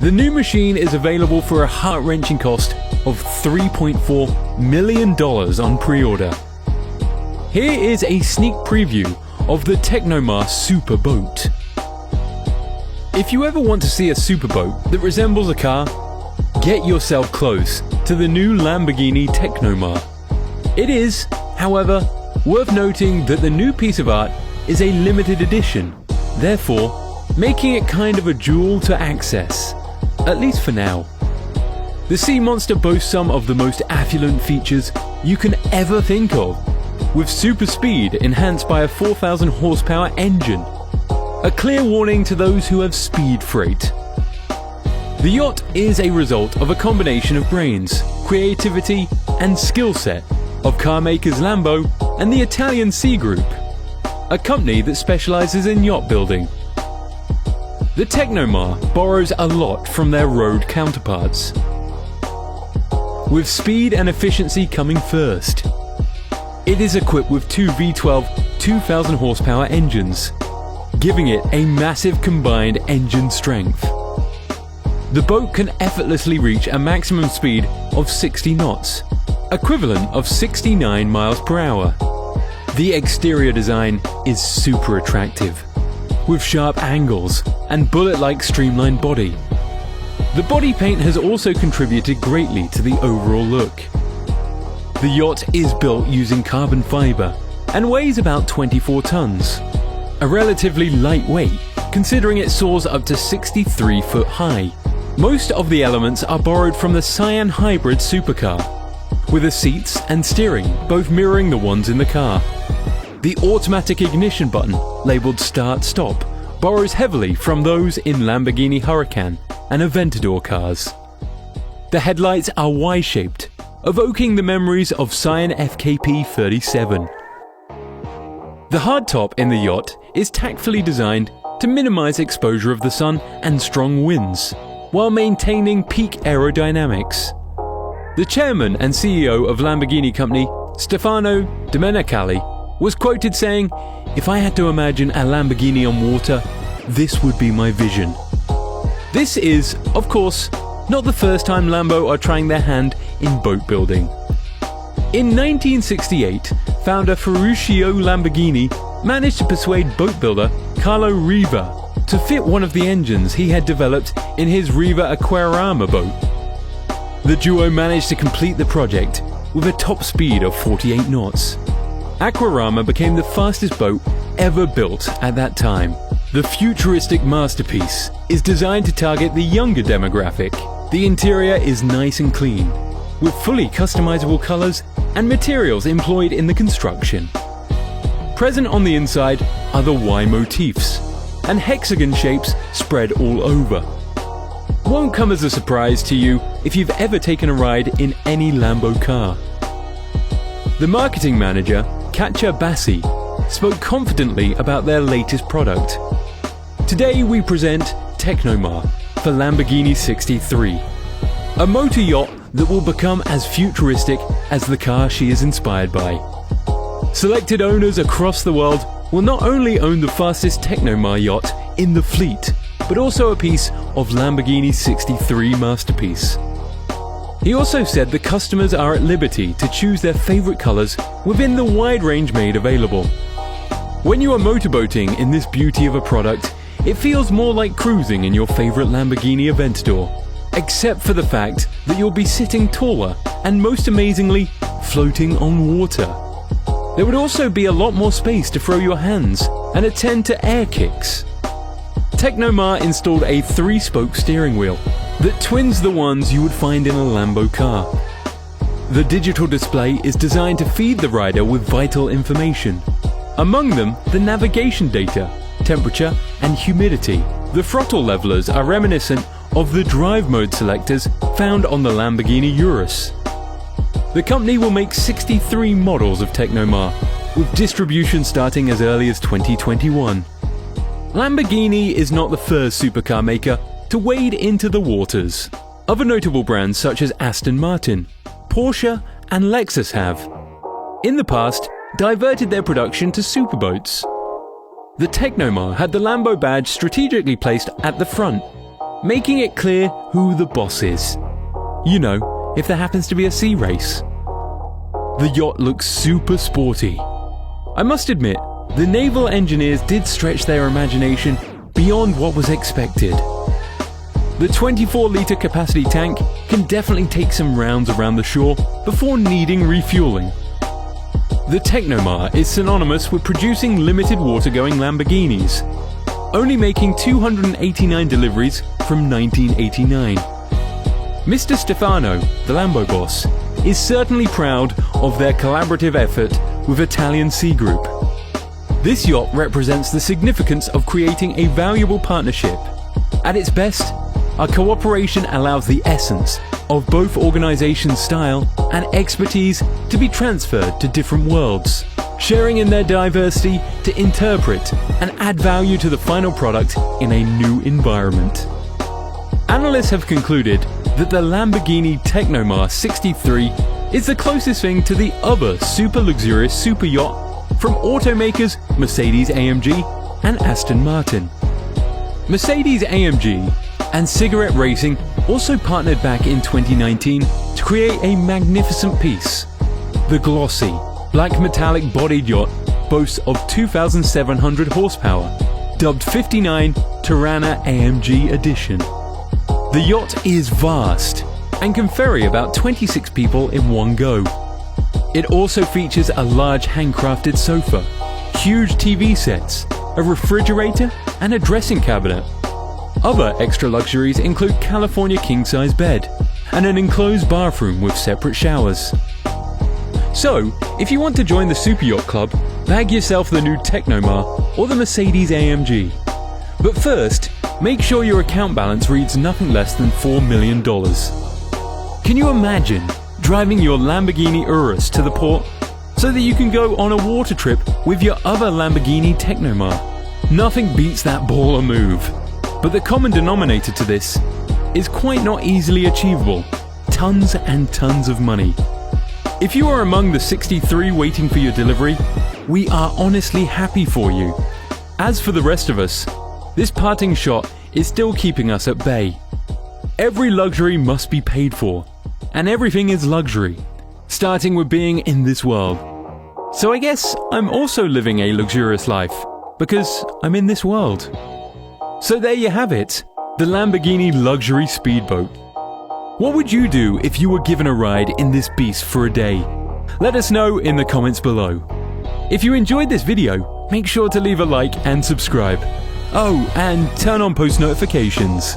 The new machine is available for a heart-wrenching cost of $3.4 million on pre-order. Here is a sneak preview of the Tecnomar Super Boat. If you ever want to see a superboat that resembles a car, get yourself close to the new Lamborghini Tecnomar. It is, however, worth noting that the new piece of art is a limited edition, therefore making it kind of a jewel to access, at least for now. The sea monster boasts some of the most affluent features you can ever think of, with super speed enhanced by a 4,000 horsepower engine. A clear warning to those who have speed freight. The yacht is a result of a combination of brains, creativity and skill set of car makers Lambo and the Italian Sea Group, a company that specializes in yacht building. The Tecnomar borrows a lot from their road counterparts, with speed and efficiency coming first. It is equipped with two V12 2,000 horsepower engines, giving it a massive combined engine strength. The boat can effortlessly reach a maximum speed of 60 knots, equivalent of 69 miles per hour. The exterior design is super attractive, with sharp angles and bullet-like streamlined body. The body paint has also contributed greatly to the overall look. The yacht is built using carbon fiber and weighs about 24 tons, a relatively lightweight considering it soars up to 63 foot high. Most of the elements are borrowed from the Sian hybrid supercar, with the seats and steering both mirroring the ones in the car. The automatic ignition button, labelled Start-Stop, borrows heavily from those in Lamborghini Huracan and Aventador cars. The headlights are Y-shaped, evoking the memories of Sian FKP 37. The hardtop in the yacht is tactfully designed to minimize exposure of the sun and strong winds, while maintaining peak aerodynamics. The chairman and CEO of Lamborghini company, Stefano Domenicali, was quoted saying, "If I had to imagine a Lamborghini on water, this would be my vision." This is, of course, not the first time Lambo are trying their hand in boat building. In 1968, founder Ferruccio Lamborghini managed to persuade boat builder Carlo Riva to fit one of the engines he had developed in his Riva Aquarama boat. The duo managed to complete the project with a top speed of 48 knots. Aquarama became the fastest boat ever built at that time. The futuristic masterpiece is designed to target the younger demographic. The interior is nice and clean, with fully customizable colors and materials employed in the construction. Present on the inside are the Y motifs and hexagon shapes spread all over. Won't come as a surprise to you if you've ever taken a ride in any Lambo car. The marketing manager, Katja Bassi, spoke confidently about their latest product. Today we present Tecnomar For Lamborghini 63, a motor yacht that will become as futuristic as the car she is inspired by. Selected owners across the world will not only own the fastest Tecnomar yacht in the fleet, but also a piece of Lamborghini 63 masterpiece. He also said the customers are at liberty to choose their favorite colors within the wide range made available. When you are motorboating in this beauty of a product, it feels more like cruising in your favorite Lamborghini Aventador, except for the fact that you'll be sitting taller and, most amazingly, floating on water. There would also be a lot more space to throw your hands and attend to air kicks. Tecnomar installed a 3-spoke steering wheel that twins the ones you would find in a Lambo car. The digital display is designed to feed the rider with vital information. Among them, the navigation data, temperature and humidity. The throttle levelers are reminiscent of the drive mode selectors found on the Lamborghini Urus. The company will make 63 models of Tecnomar, with distribution starting as early as 2021. Lamborghini is not the first supercar maker to wade into the waters. Other notable brands such as Aston Martin, Porsche and Lexus have, in the past, diverted their production to superboats. The Tecnomar had the Lambo badge strategically placed at the front, making it clear who the boss is. You know, if there happens to be a sea race. The yacht looks super sporty. I must admit, the naval engineers did stretch their imagination beyond what was expected. The 24-litre capacity tank can definitely take some rounds around the shore before needing refueling. The Tecnomar is synonymous with producing limited water-going Lamborghinis, only making 289 deliveries from 1989. Mr. Stefano, the Lambo boss, is certainly proud of their collaborative effort with Italian Sea Group. This yacht represents the significance of creating a valuable partnership. At its best, our cooperation allows the essence of both organizations' style and expertise to be transferred to different worlds, sharing in their diversity to interpret and add value to the final product in a new environment. Analysts have concluded that the Lamborghini Tecnomar 63 is the closest thing to the other super luxurious super yacht from automakers Mercedes-AMG and Aston Martin. Mercedes-AMG and Cigarette Racing also partnered back in 2019 to create a magnificent piece. The glossy, black metallic bodied yacht boasts of 2,700 horsepower, dubbed 59 Tirana AMG Edition. The yacht is vast and can ferry about 26 people in one go. It also features a large handcrafted sofa, huge TV sets, a refrigerator and a dressing cabinet. Other extra luxuries include California king-size bed and an enclosed bathroom with separate showers. So, if you want to join the Super Yacht Club, bag yourself the new Tecnomar or the Mercedes-AMG. But first, make sure your account balance reads nothing less than $4 million. Can you imagine driving your Lamborghini Urus to the port so that you can go on a water trip with your other Lamborghini Tecnomar? Nothing beats that baller move. But the common denominator to this is quite not easily achievable. Tons and tons of money. If you are among the 63 waiting for your delivery, we are honestly happy for you. As for the rest of us, this parting shot is still keeping us at bay. Every luxury must be paid for, and everything is luxury, starting with being in this world. So I guess I'm also living a luxurious life, because I'm in this world. So there you have it, the Lamborghini Luxury Speedboat. What would you do if you were given a ride in this beast for a day? Let us know in the comments below. If you enjoyed this video, make sure to leave a like and subscribe. Oh, and turn on post notifications.